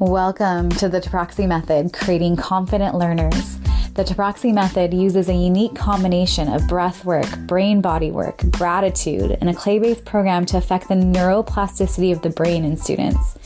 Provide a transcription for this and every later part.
Welcome to the Taproxy Method, creating confident learners. The Taproxy Method uses a unique combination of breath work, brain-body work, gratitude, and a clay-based program to affect the neuroplasticity of the brain in students,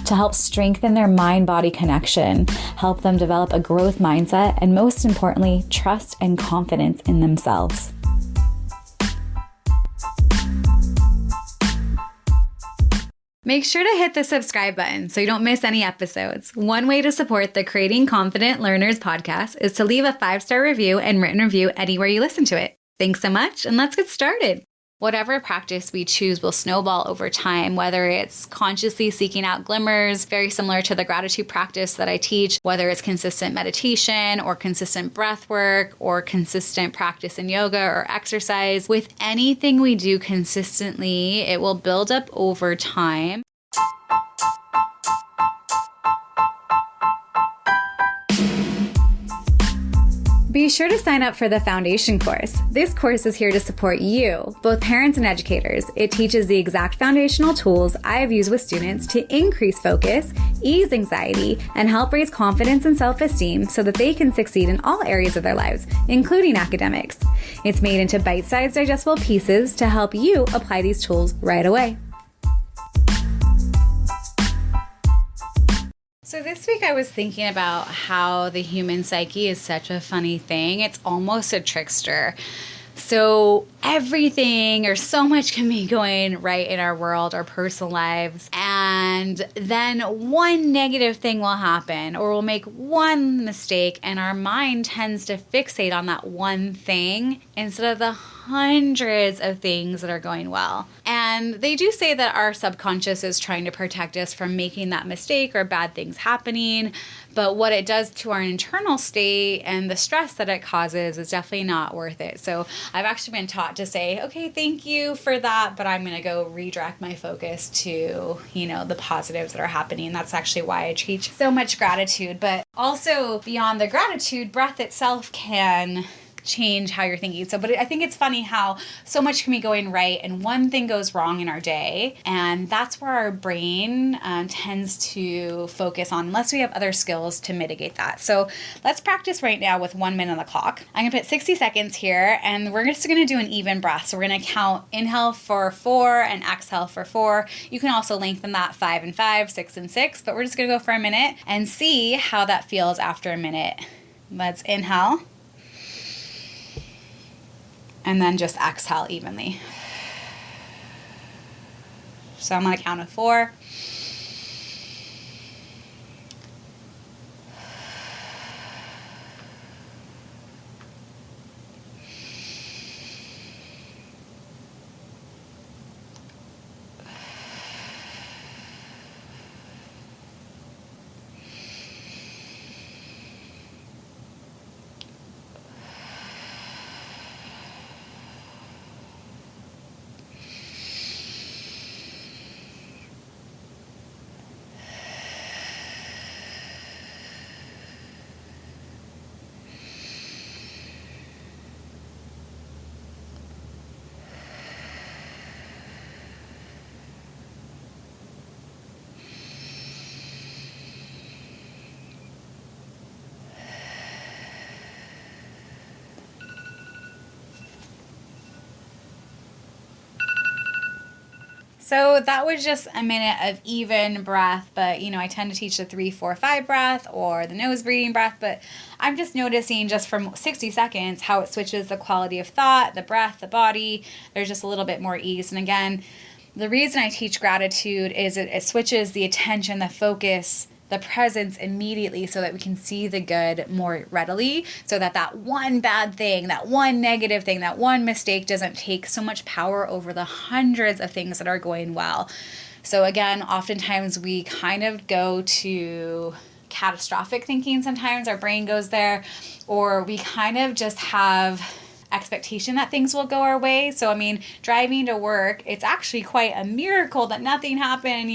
to help strengthen their mind-body connection, help them develop a growth mindset, and most importantly, trust and confidence in themselves. Make sure to hit the subscribe button so you don't miss any episodes. One way to support the Creating Confident Learners podcast is to leave a 5-star review and written review anywhere you listen to it. Thanks so much, and let's get started. Whatever practice we choose will snowball over time, whether it's consciously seeking out glimmers, very similar to the gratitude practice that I teach, whether it's consistent meditation or consistent breath work or consistent practice in yoga or exercise. With anything we do consistently, it will build up over time. Be sure to sign up for the Foundation course. This course is here to support you, both parents and educators. It teaches the exact foundational tools I have used with students to increase focus, ease anxiety, and help raise confidence and self-esteem so that they can succeed in all areas of their lives, including academics. It's made into bite-sized digestible pieces to help you apply these tools right away. So this week I was thinking about how the human psyche is such a funny thing. It's almost a trickster. So everything or so much can be going right in our world, our personal lives, and then one negative thing will happen or we'll make one mistake and our mind tends to fixate on that one thing instead of the hundreds of things that are going well. And they do say that our subconscious is trying to protect us from making that mistake or bad things happening. But what it does to our internal state and the stress that it causes is definitely not worth it. So I've actually been taught to say, okay, thank you for that, but I'm going to go redirect my focus to, the positives that are happening. That's actually why I teach so much gratitude. But also beyond the gratitude, breath itself can change how you're thinking. But I think it's funny how so much can be going right and one thing goes wrong in our day. And that's where our brain tends to focus on unless we have other skills to mitigate that. So let's practice right now with 1 minute on the clock. I'm going to put 60 seconds here and we're just going to do an even breath. So we're going to count inhale for 4 and exhale for 4. You can also lengthen that 5 and 5, 6 and 6, but we're just going to go for a minute and see how that feels after a minute. Let's inhale. And then just exhale evenly. So I'm going to count to 4. So that was just a minute of even breath, but I tend to teach the 3, 4, 5 breath or the nose breathing breath, but I'm just noticing just from 60 seconds how it switches the quality of thought, the breath, the body. There's just a little bit more ease. And again, the reason I teach gratitude is it switches the attention, the focus, the presence immediately so that we can see the good more readily so that one bad thing, that one negative thing, that one mistake doesn't take so much power over the hundreds of things that are going well. So again, oftentimes we kind of go to catastrophic thinking. Sometimes our brain goes there, or we kind of just have expectation that things will go our way. So, driving to work, it's actually quite a miracle that nothing happened,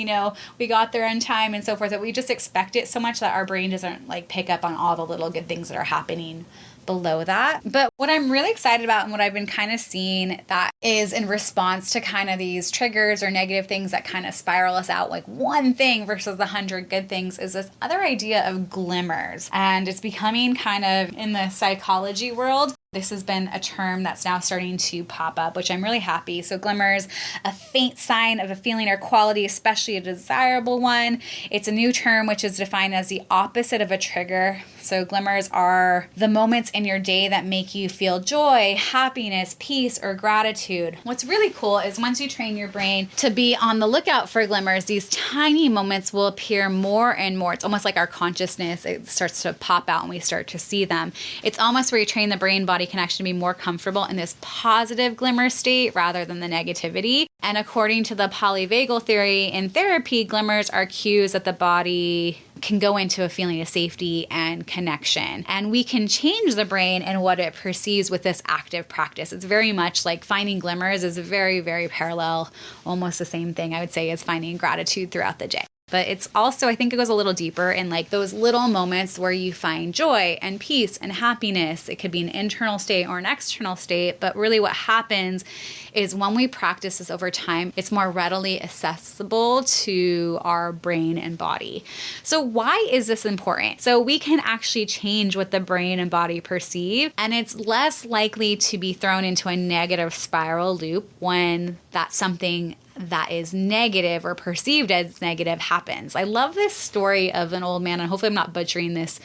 we got there on time and so forth, that we just expect it so much that our brain doesn't pick up on all the little good things that are happening. below that. But what I'm really excited about and what I've been kind of seeing that is in response to kind of these triggers or negative things that kind of spiral us out, like one thing versus 100 good things, is this other idea of glimmers. And it's becoming kind of in the psychology world. This has been a term that's now starting to pop up, which I'm really happy. So glimmers, a faint sign of a feeling or quality, especially a desirable one. It's a new term which is defined as the opposite of a trigger. So glimmers are the moments in your day that make you feel joy, happiness, peace, or gratitude. What's really cool is once you train your brain to be on the lookout for glimmers, these tiny moments will appear more and more. It's almost like our consciousness, it starts to pop out and we start to see them. It's almost where you train the brain-body connection to be more comfortable in this positive glimmer state rather than the negativity. And according to the polyvagal theory in therapy, glimmers are cues that the body can go into a feeling of safety and connection. And we can change the brain and what it perceives with this active practice. It's very much like finding glimmers is very, very parallel, almost the same thing I would say as finding gratitude throughout the day. But it's also, I think it goes a little deeper in like those little moments where you find joy and peace and happiness. It could be an internal state or an external state, but really what happens is when we practice this over time, it's more readily accessible to our brain and body. So why is this important? So we can actually change what the brain and body perceive, and it's less likely to be thrown into a negative spiral loop when that's something that is negative or perceived as negative happens. I love this story of an old man, and hopefully I'm not butchering this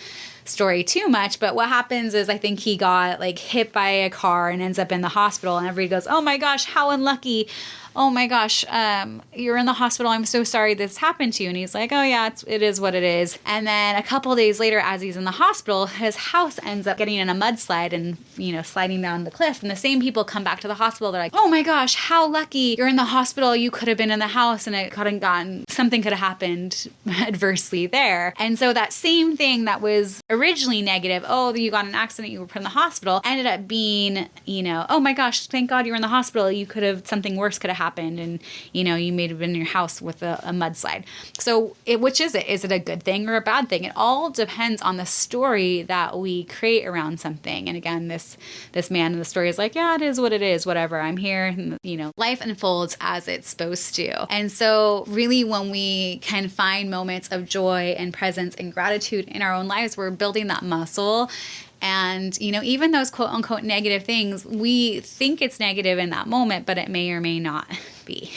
story too much, but what happens is I think he got like hit by a car and ends up in the hospital, and everybody goes, "Oh my gosh, how unlucky. Oh my gosh, you're in the hospital. I'm so sorry this happened to you." And he's like, "Oh yeah, it is what it is." And then a couple of days later, as he's in the hospital, his house ends up getting in a mudslide and, sliding down the cliff. And the same people come back to the hospital. They're like, "Oh my gosh, how lucky. You're in the hospital. You could have been in the house and it couldn't gotten, something could have happened adversely there." And so that same thing that was originally negative, oh, you got in an accident, you were put in the hospital, ended up being, "Oh my gosh, thank God you were in the hospital. You could have, something worse could have happened, and you may have been in your house with a mudslide." So which is it? Is it a good thing or a bad thing? It all depends on the story that we create around something. And again, this man in the story is like, "Yeah, it is what it is, whatever, I'm here." And, life unfolds as it's supposed to. And so really when we can find moments of joy and presence and gratitude in our own lives, we're building that muscle. And, even those quote unquote negative things, we think it's negative in that moment, but it may or may not be.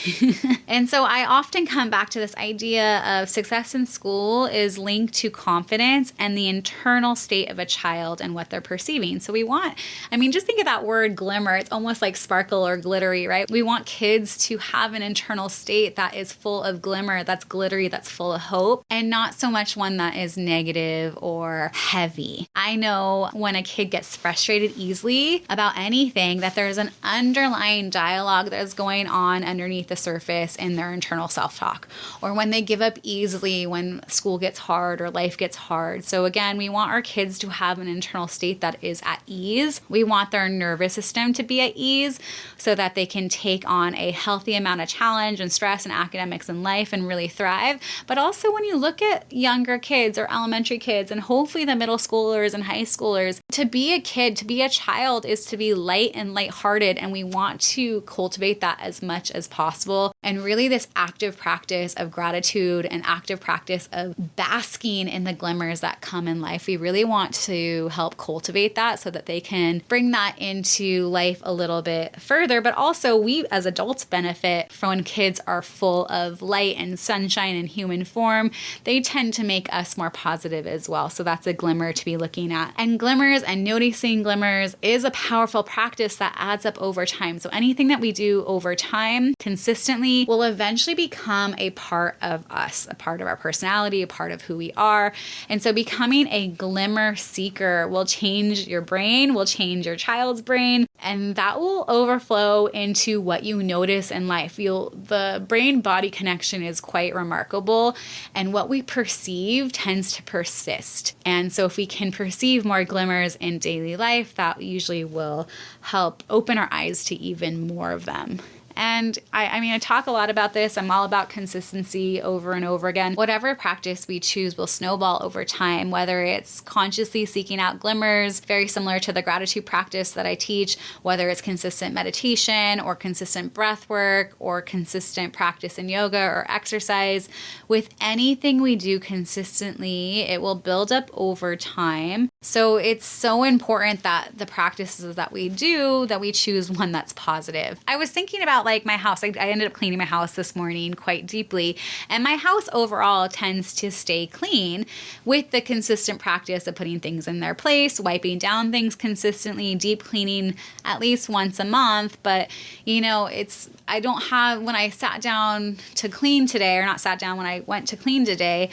And so I often come back to this idea of success in school is linked to confidence and the internal state of a child and what they're perceiving. So just think of that word glimmer. It's almost like sparkle or glittery, right? We want kids to have an internal state that is full of glimmer, that's glittery, that's full of hope, and not so much one that is negative or heavy. I know when a kid gets frustrated easily about anything, that there's an underlying dialogue that's going on underneath the surface in their internal self-talk, or when they give up easily when school gets hard or life gets hard. So again, we want our kids to have an internal state that is at ease. We want their nervous system to be at ease so that they can take on a healthy amount of challenge and stress and academics and life and really thrive. But also when you look at younger kids or elementary kids and hopefully the middle schoolers and high schoolers, to be a kid, to be a child is to be light and lighthearted, and we want to cultivate that as much as possible. And really this active practice of gratitude and active practice of basking in the glimmers that come in life, we really want to help cultivate that so that they can bring that into life a little bit further. But also we as adults benefit from when kids are full of light and sunshine in human form. They tend to make us more positive as well. So that's a glimmer to be looking at. And glimmers and noticing glimmers is a powerful practice that adds up over time. So anything that we do over time consistently will eventually become a part of us, a part of our personality, a part of who we are. And so becoming a glimmer seeker will change your brain, will change your child's brain, and that will overflow into what you notice in life. The brain-body connection is quite remarkable, and what we perceive tends to persist. And so if we can perceive more glimmers in daily life, that usually will help open our eyes to even more of them. And I mean, I talk a lot about this. I'm all about consistency over and over again. Whatever practice we choose will snowball over time, whether it's consciously seeking out glimmers, very similar to the gratitude practice that I teach, whether it's consistent meditation or consistent breath work or consistent practice in yoga or exercise. With anything we do consistently, it will build up over time. So it's so important that the practices that we do, that we choose one that's positive. I was thinking about like my house. I ended up cleaning my house this morning quite deeply, and my house overall tends to stay clean with the consistent practice of putting things in their place, wiping down things consistently, deep cleaning at least once a month. But I don't have, when I sat down to clean today, or not sat down, when I went to clean today,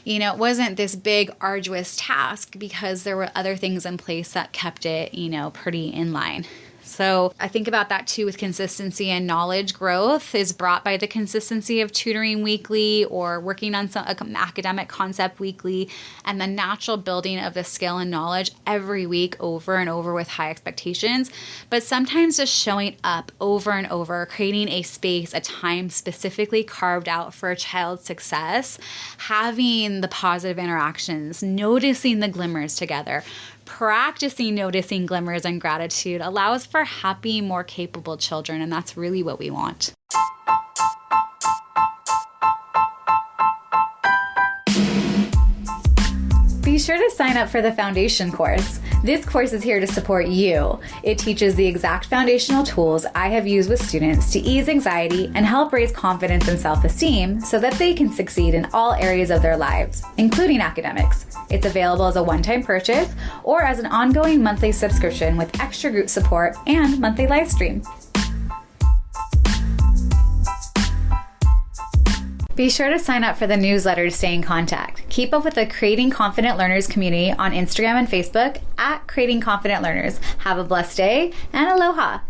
it wasn't this big arduous task because there were other things in place that kept it, pretty in line. So I think about that too with consistency, and knowledge growth is brought by the consistency of tutoring weekly or working on some academic concept weekly, and the natural building of the skill and knowledge every week over and over with high expectations. But sometimes just showing up over and over, creating a space, a time specifically carved out for a child's success, having the positive interactions, noticing the glimmers together, practicing noticing glimmers and gratitude allows for happy, more capable children, and that's really what we want. Be sure to sign up for the foundation course. This course is here to support you. It teaches the exact foundational tools I have used with students to ease anxiety and help raise confidence and self-esteem so that they can succeed in all areas of their lives, including academics. It's available as a one-time purchase or as an ongoing monthly subscription with extra group support and monthly live stream. Be sure to sign up for the newsletter to stay in contact. Keep up with the Creating Confident Learners community on Instagram and Facebook at Creating Confident Learners. Have a blessed day and aloha.